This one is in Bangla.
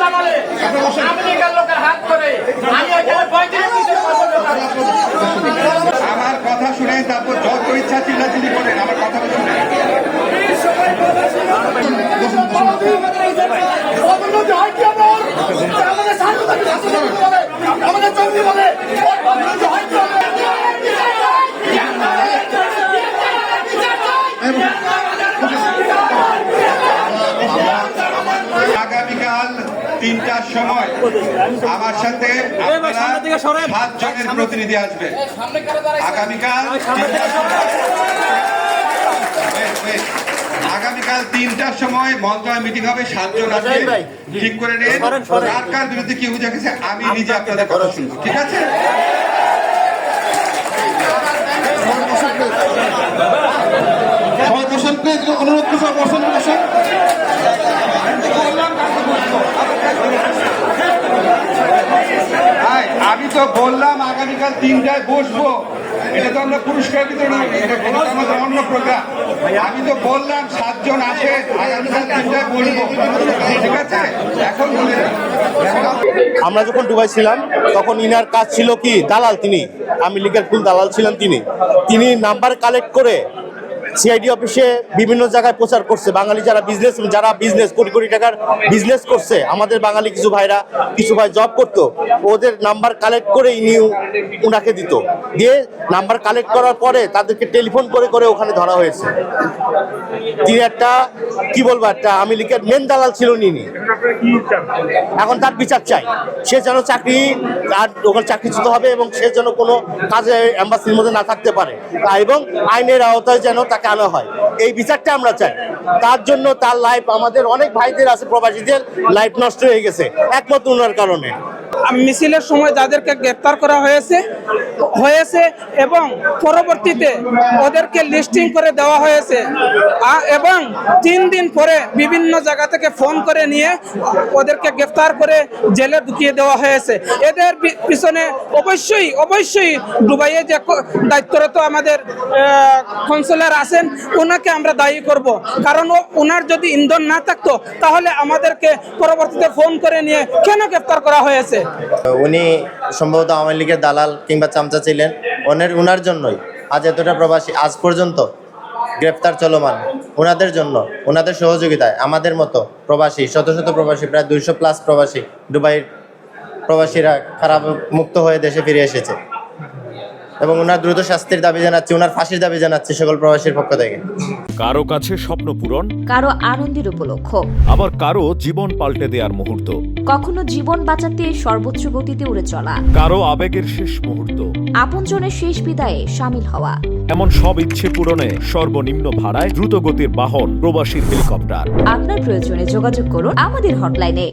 আমলে আমেরিকার লোকের হাত করে আমি ওইখানে 35 মিনিটের আমার কথা শুনে তারপর যত ইচ্ছা চিল্লাচিল্লি করেন, আমার কথা শুনে আগামীকাল 3টার সময় আমার সাথে আপনারা 7 জনের প্রতিনিধি আসবে। আগামীকাল 3টার সময় মন্ত্রণালয় মিটিং হবে, 7 জন আসবে। ঠিক করে নিন কার কার বিরুদ্ধে কি অভিযোগ আছে, আমি নিজে আপনাদের কথা শুনবো, ঠিক আছে? অনুরোধ করছি বসেন। আমি তো বললাম আগামীকাল 3টায় বসবো, এটা তো আমরা পুরস্কার বিতরণ, এটা আমাদের অন্য প্রোগ্রাম। আমি তো বললাম 7 জন আসে, আগামীকাল 3টায় বসবো, ঠিক আছে? এখন আমরা যখন দুবাই ছিলাম তখন ইনার কাজ ছিল কি, দালাল। তিনি আওয়ামী লীগের ফুল দালাল ছিলেন। তিনি নাম্বার কালেক্ট করে সিআইডি অফিসে বিভিন্ন জায়গায় প্রচার করছে। বাঙালি যারা বিজনেস কোটি কোটি টাকার বিজনেস করছে, আমাদের বাঙালি কিছু ভাই জব করতো, ওদের নাম্বার কালেক্ট করে উনাকে দিত। দিয়ে নাম্বার কালেক্ট করার পরে তাদেরকে টেলিফোন করে ওখানে ধরা হয়েছে। তিনি একটা আওয়ামী লীগের মেন দালাল ছিল। এখন তার বিচার চাই। সে যেন চাকরিচ্যুত হবে এবং সে যেন কোনো কাজে এম্বাসির মধ্যে না থাকতে পারে, এবং আইনের আওতায় যেন তাকে আনা হয়। এই বিচারটা আমরা চাই। তার জন্য তার লাইফ, আমাদের অনেক ভাইদের আছে প্রবাসীদের লাইফ নষ্ট হয়ে গেছে একমাত্র ওনার কারণে। মিছিলের সময় যাদেরকে গ্রেফতার করা হয়েছে এবং পরবর্তীতে ওদেরকে লিস্টিং করে দেওয়া হয়েছে, এবং 3 দিন পরে বিভিন্ন জায়গা থেকে ফোন করে নিয়ে ওদেরকে গ্রেফতার করে জেলে ঢুকিয়ে দেওয়া হয়েছে। এদের পিছনে অবশ্যই দুবাইয়ে যে দায়িত্বরত আমাদের কনসুলার আছেন, ওনাকে আমরা দায়ী করব। কারণ ওনার যদি ইন্ধন না থাকতো তাহলে আমাদেরকে পরবর্তীতে ফোন করে নিয়ে কেন গ্রেফতার করা হয়েছে? উনি সম্ভবত আওয়ামী লীগের দালাল কিংবা চামচা ছিলেন। ওনার জন্যই আজ এতটা প্রবাসী আজ পর্যন্ত গ্রেফতার চলমান। ওনাদের জন্য, ওনাদের সহযোগিতায় আমাদের মতো প্রবাসী, শত প্রবাসী, প্রায় 200+ প্রবাসী, দুবাইয়ের প্রবাসীরা খারাপ মুক্ত হয়ে দেশে ফিরে এসেছে। এবং ওনার দ্রুত শাস্তির দাবি জানাচ্ছি, ওনার ফাঁসির দাবি জানাচ্ছি সকল প্রবাসীর পক্ষ থেকে। কারো কাছে স্বপ্ন পূরণ, কারো আনন্দের উপলক্ষ, আবার কারো জীবন পাল্টে দেওয়ার মুহূর্ত, কখনো জীবন বাঁচাতে সর্বোচ্চ গতিতে উড়ে চলা, কারো আবেগের শেষ মুহূর্ত, আপনজনের শেষ বিদায়ে শামিল হওয়া, এমন সব ইচ্ছে পূরণে সর্বনিম্ন ভাড়ায় দ্রুত গতির বাহন প্রবাসীর হেলিকপ্টার। আপনার প্রয়োজনে যোগাযোগ করুন আমাদের হটলাইনে।